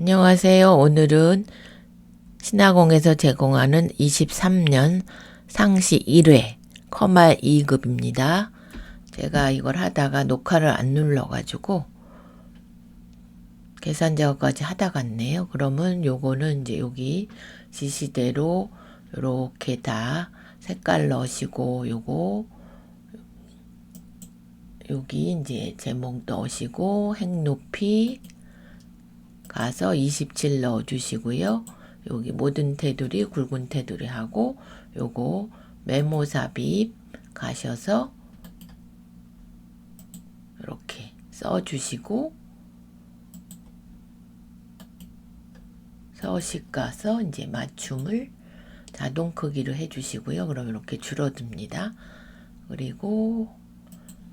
안녕하세요. 오늘은 신화공에서 제공하는 23년 상시 1회 커말 2급입니다. 제가 이걸 하다가 녹화를 안 눌러가지고 계산 작업까지 하다 갔네요. 그러면 요거는 이제 여기 지시대로 이렇게 다 색깔 넣으시고 요거 여기 이제 제목 넣으시고 행 높이 가서 27 넣어주시고요. 여기 모든 테두리 굵은 테두리 하고 요거 메모 삽입 가셔서 이렇게 써주시고 서식 가서 이제 맞춤을 자동 크기로 해주시고요. 그럼 이렇게 줄어듭니다. 그리고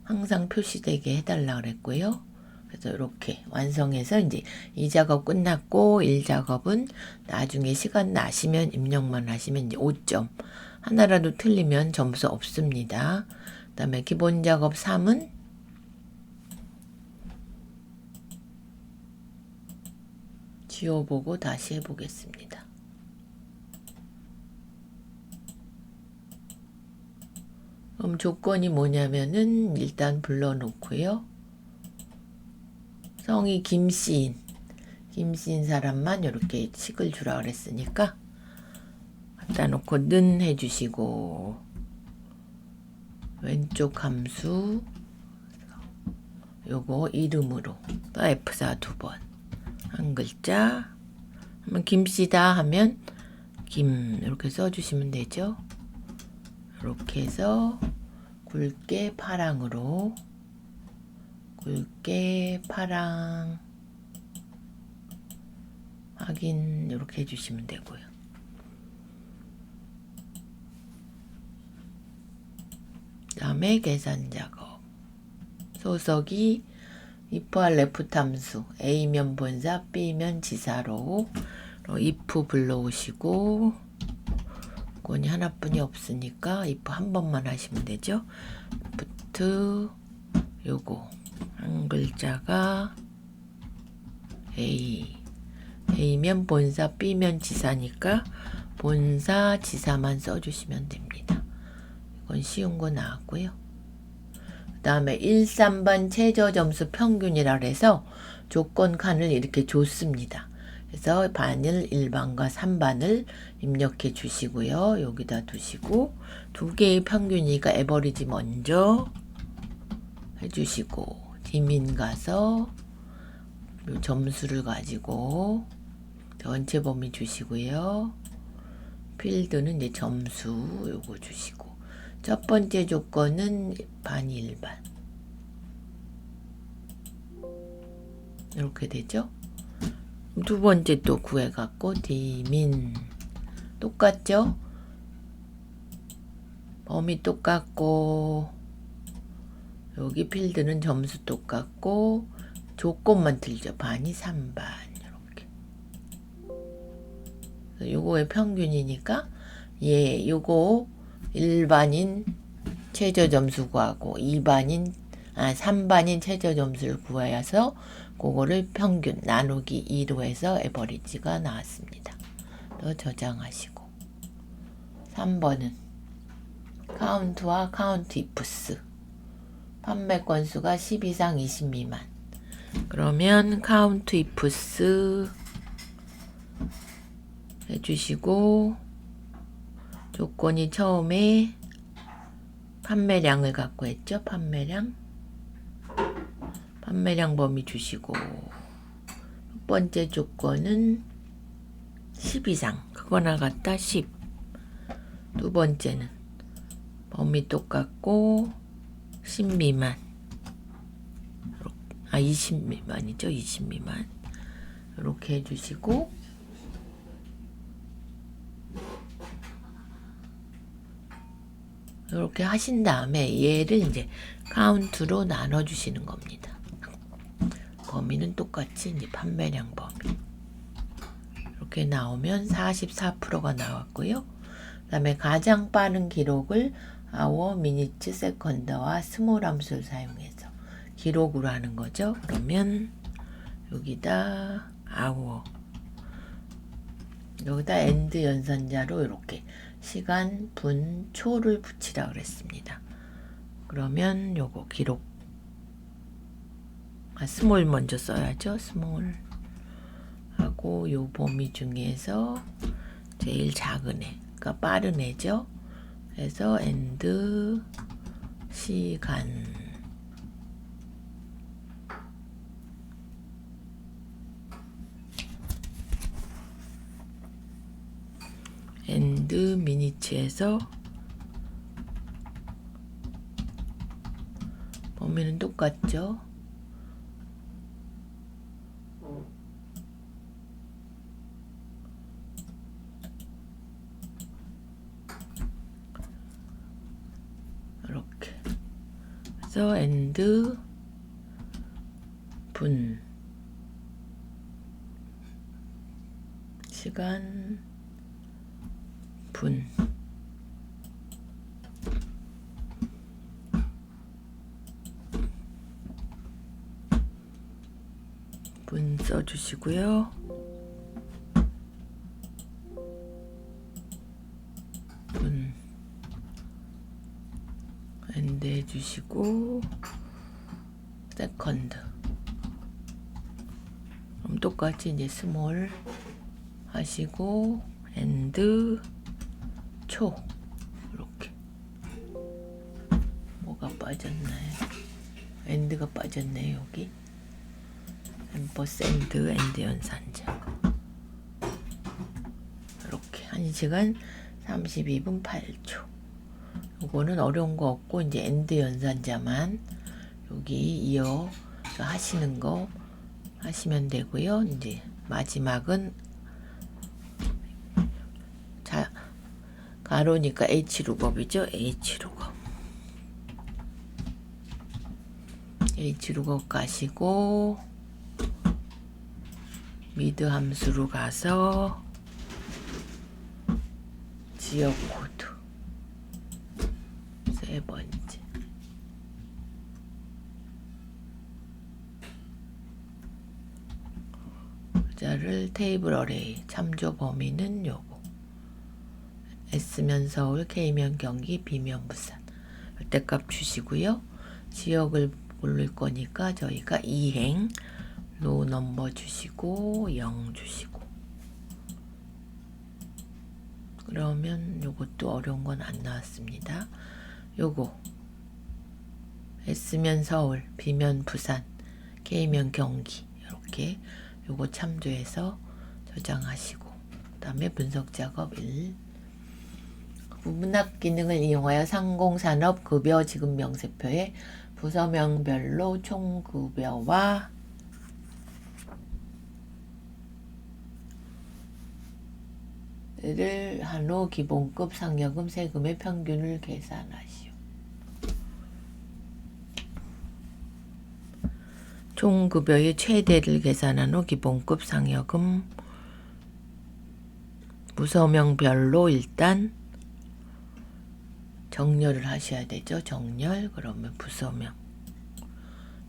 항상 표시되게 해달라 그랬고요. 그래서 이렇게 완성해서 이제 이 작업 끝났고 1작업은 나중에 시간 나시면 입력만 하시면 이제 5점. 하나라도 틀리면 점수 없습니다. 그 다음에 기본 작업 3은 지워보고 다시 해보겠습니다. 그럼 조건이 뭐냐면은 일단 불러놓고요. 성이 김씨인 사람만 이렇게 식을 주라 그랬으니까 갖다 놓고 는 해주시고 왼쪽 함수 요거 이름으로 또 F4 2번 한 글자 한번 김씨다 하면 김 이렇게 써주시면 되죠. 이렇게 해서 굵게 파랑으로 굵게 파랑 확인 이렇게 해주시면 되고요. 그 다음에 계산 작업 소석이 if와 left 함수 A면 본사 B면 지사로 if 불러오시고 권이 하나뿐이 없으니까 if 한 번만 하시면 되죠. 부트 요거 한 글자가 A면 본사 B면 지사니까 본사 지사만 써주시면 됩니다. 이건 쉬운 거 나왔고요. 그 다음에 1, 3반 최저 점수 평균이라 해서 조건 칸을 이렇게 줬습니다. 그래서 반을 1반과 3반을 입력해 주시고요. 여기다 두시고 두 개의 평균이니까 에버리지 먼저 해주시고 디민 가서 요 점수를 가지고 전체 범위 주시고요. 필드는 이제 점수 요거 주시고 첫 번째 조건은 반 1반 이렇게 되죠. 두 번째 또 구해갖고 디민 똑같죠? 범위 똑같고 여기 필드는 점수 똑같고 조건만 틀죠. 반이 3반 이렇게. 요거의 평균이니까 요거 1반인 최저 점수 구하고 3반인 최저 점수를 구해서 그거를 평균 나누기 2로 해서 에버리지가 나왔습니다. 또 저장하시고 3번은 카운트와 카운트 이프스 판매 건수가 10 이상 20 미만 그러면 카운트 이프스 해주시고 조건이 처음에 판매량을 갖고 했죠. 판매량 범위 주시고 첫 번째 조건은 10 이상 그거나 같다 10 두 번째는 범위 똑같고 10 미만 20 미만이죠. 20 미만 이렇게 해주시고 이렇게 하신 다음에 얘를 이제 카운트로 나눠 주시는 겁니다. 범위는 똑같이 이제 판매량 범위 이렇게 나오면 44%가 나왔고요. 그 다음에 가장 빠른 기록을 hour, minute, second와 스몰 함수를 사용해서 기록으로 하는 거죠. 그러면 여기다 hour 여기다 엔드 연산자로 이렇게 시간, 분, 초를 붙이라 그랬습니다. 그러면 요거 기록 스몰 먼저 써야죠. 스몰 하고 요 범위 중에서 제일 작은 애, 그러니까 빠른 애죠. 그래서 엔드 시간 엔드 미니츠에서 범위는 똑같죠. 이렇게 그래서 엔드 분 시간 분 써주시고요. 분 엔드 해주시고 세컨드 그럼 똑같이 이제 스몰 하시고 엔드 초 이렇게 뭐가 빠졌나요? 엔드가 빠졌네. 여기 앰퍼샌드 엔드 연산자 이렇게 1시간 32분 8초. 요거는 어려운 거 없고 이제 엔드 연산자만 여기 이어 하시는 거 하시면 되고요. 이제 마지막은 자 가로니까 H룩업이죠. H룩업 가시고 미드 함수로 가서 지역 코드 세 번째 자를 테이블 어레이 참조 범위는 요거 S면 서울, K면 경기, B면 부산 열대값 주시고요. 지역을 고를 거니까 저희가 2행 로 넘버 주시고 0 주시고 그러면 요것도 어려운 건 안 나왔습니다. 요거 S면 서울, B면 부산, K면 경기 이렇게 요거 참조해서 저장하시고 그 다음에 분석 작업 1 부분학 기능을 이용하여 상공산업 급여 지급 명세표에 부서명별로 총급여와 를 한호 기본급 상여금 세금의 평균을 계산하시오. 총급여의 최대를 계산한 후 기본급 상여금 부서명별로 일단 정렬을 하셔야 되죠. 정렬 그러면 부서명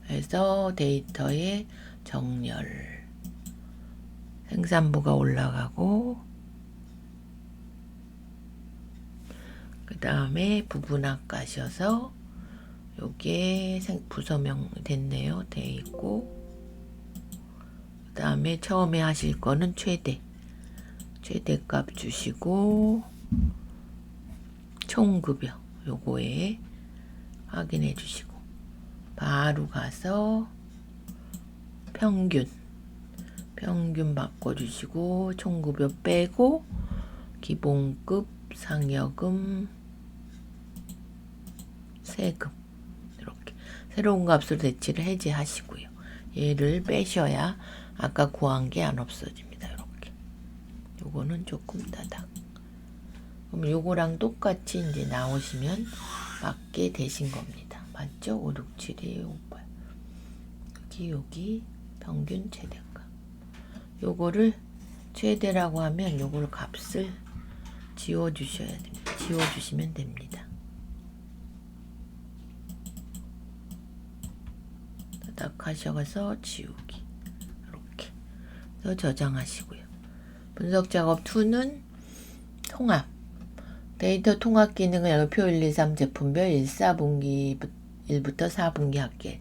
해서 데이터에 정렬 생산부가 올라가고 그 다음에 부분학 가셔서 요게 부서명 됐네요. 돼 있고 그 다음에 처음에 하실 거는 최대값 주시고 총급여 요거에 확인해 주시고 바로 가서 평균 바꿔 주시고 총급여 빼고 기본급 상여금 세금 이렇게 새로운 값으로 대치를 해제하시고요. 얘를 빼셔야 아까 구한 게 안 없어집니다. 이렇게 요거는 조금 따닥 그럼 요거랑 똑같이 이제 나오시면 맞게 되신 겁니다. 맞죠? 5, 6, 7, 2, 5, 8 여기 평균 최대값 요거를 최대라고 하면 요걸 값을 지워주셔야 됩니다. 지워주시면 됩니다. 딱 하셔서 지우기 이렇게 해서 저장하시고요. 분석 작업 2는 통합. 데이터 통합 기능을 여기 표 1, 2, 3 제품별 1, 4분기 1부터 4분기 합계.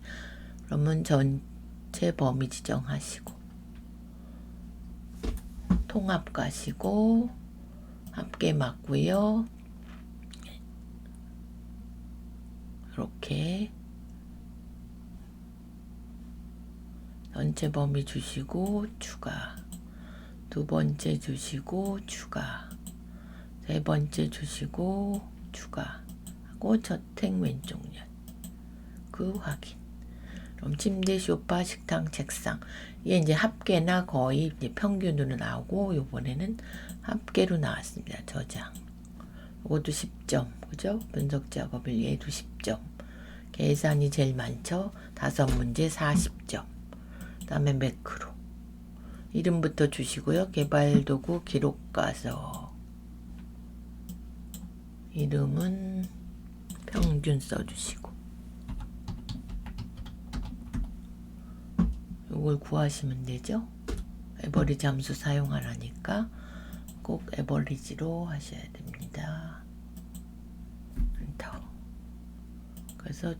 그러면 전체 범위 지정하시고 통합 가시고 합계 맞고요. 이렇게 전체 범위 주시고 추가. 두 번째 주시고 추가. 세 번째 주시고 추가 하고 저택 왼쪽 면 그 확인. 그럼 침대, 소파, 식탁, 책상 이게 이제 합계나 거의 이제 평균으로 나오고 요번에는 합계로 나왔습니다. 저장. 이것도 10점. 그죠? 분석 작업을 얘도 10점. 계산이 제일 많죠? 5문제 40점. 그 다음에 매크로. 이름부터 주시고요. 개발도구 기록 가서 이름은 평균 써주시고 이걸 구하시면 되죠. 에버리지 함수 사용하라니까 꼭 에버리지로 하셔야 됩니다. 엔터. 그래서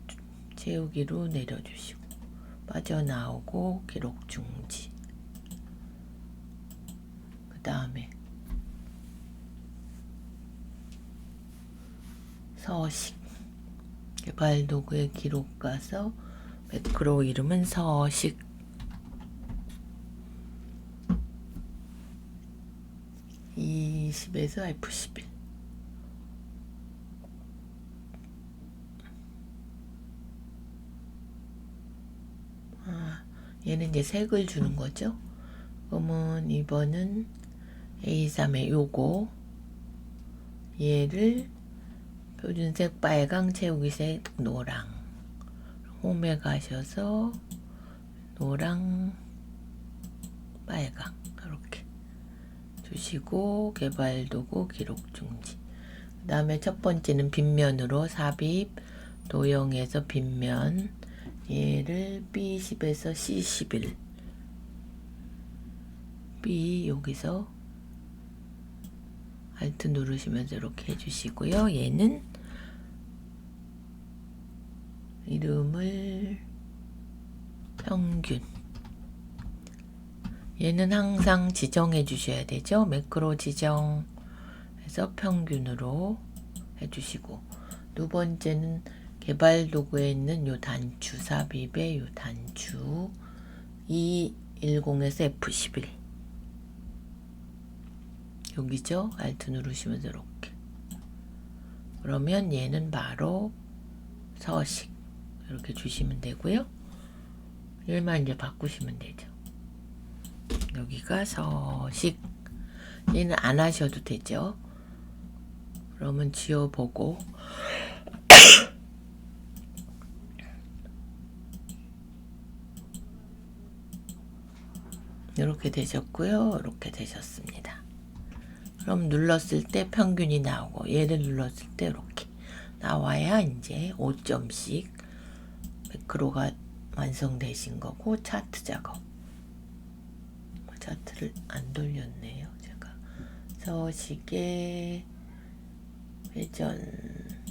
채우기로 내려주시고 빠져나오고 기록 중지. 그 다음에 서식. 개발도구의 기록 가서 매크로 이름은 서식. E10에서 F11. 얘는 이제 색을 주는 거죠. 그러면 2번은 A3의 요거 얘를 표준색 빨강, 채우기색 노랑. 홈에 가셔서 노랑, 빨강 이렇게 주시고 개발도구 기록 중지. 그 다음에 첫 번째는 빗면으로 삽입 도형에서 빗면 얘를 B10에서 C11 B 여기서 Alt 누르시면서 이렇게 해주시고요. 얘는 이름을 평균. 얘는 항상 지정해 주셔야 되죠. 매크로 지정해서 평균으로 해주시고 두 번째는 개발 도구에 있는 요 단추 삽입의 요 단추 E10에서 F11 여기죠. Alt 누르시면서 이렇게 그러면 얘는 바로 서식 이렇게 주시면 되고요. 얘만 이제 바꾸시면 되죠. 여기가 서식. 얘는 안 하셔도 되죠. 그러면 지워보고 이렇게 되셨고요. 이렇게 되셨습니다. 그럼 눌렀을 때 평균이 나오고 얘를 눌렀을 때 이렇게 나와야 이제 5점씩 매크로가 완성되신 거고 차트 작업. 차트를 안 돌렸네요. 제가 서식에 회전하고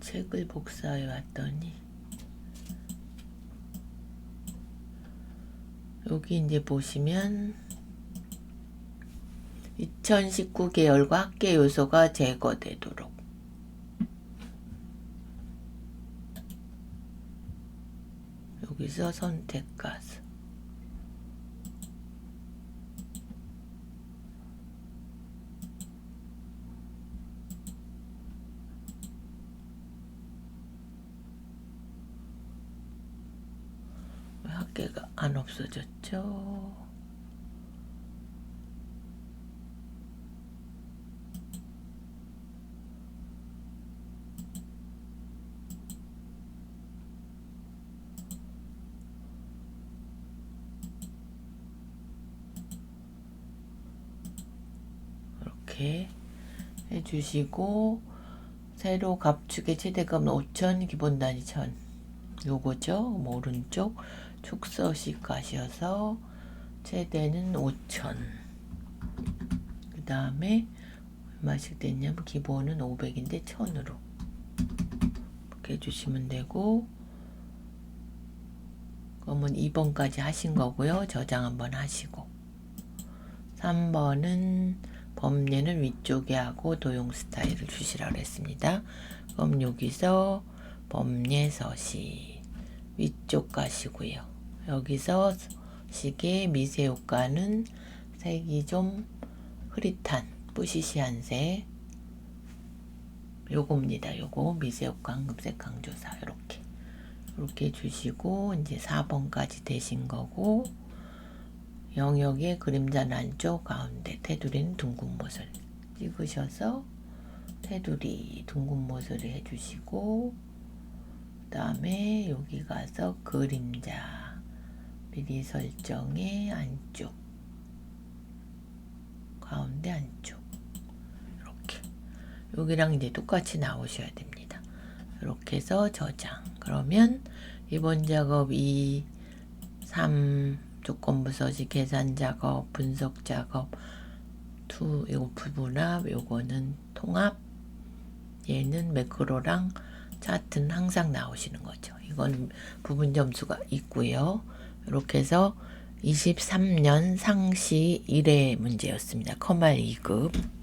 책을 복사해 왔더니 여기 이제 보시면 2019 계열과 학계 요소가 제거되도록 여기서 선택 가서 학계가 안 없어졌죠. 이렇게 해주시고 세로 갑축의 최대값은 5천, 기본 단위 1000. 요거죠. 오른쪽 축서식 가셔서 최대는 5천. 그 다음에 얼마씩 됐냐면 기본은 500인데 1000으로 이렇게 해주시면 되고, 그러면 2번까지 하신 거고요. 저장 한번 하시고, 3번은 범례는 위쪽에 하고 도용 스타일을 주시라고 했습니다. 그럼 여기서 범례 서식 위쪽 가시고요. 여기서 서식의 미세 효과는 색이 좀 흐릿한 뿌시시한 색, 요겁니다. 요거 미세 효과 황금색 강조사 이렇게 주시고, 이제 4번까지 되신 거고, 영역의 그림자는 안쪽 가운데 테두리는 둥근 못을 찍으셔서 테두리 둥근 못을 해주시고, 그 다음에 여기 가서 그림자 미리 설정의 안쪽 가운데 안쪽 이렇게 여기랑 이제 똑같이 나오셔야 됩니다. 이렇게 해서 저장. 그러면 이번 작업 2, 3 조건부 서식, 계산 작업, 분석 작업, 요거 부분합, 요거는 통합, 얘는 매크로랑 차트는 항상 나오시는 거죠. 이건 부분 점수가 있고요. 이렇게 해서 23년 상시 1회 문제였습니다. 커말 2급.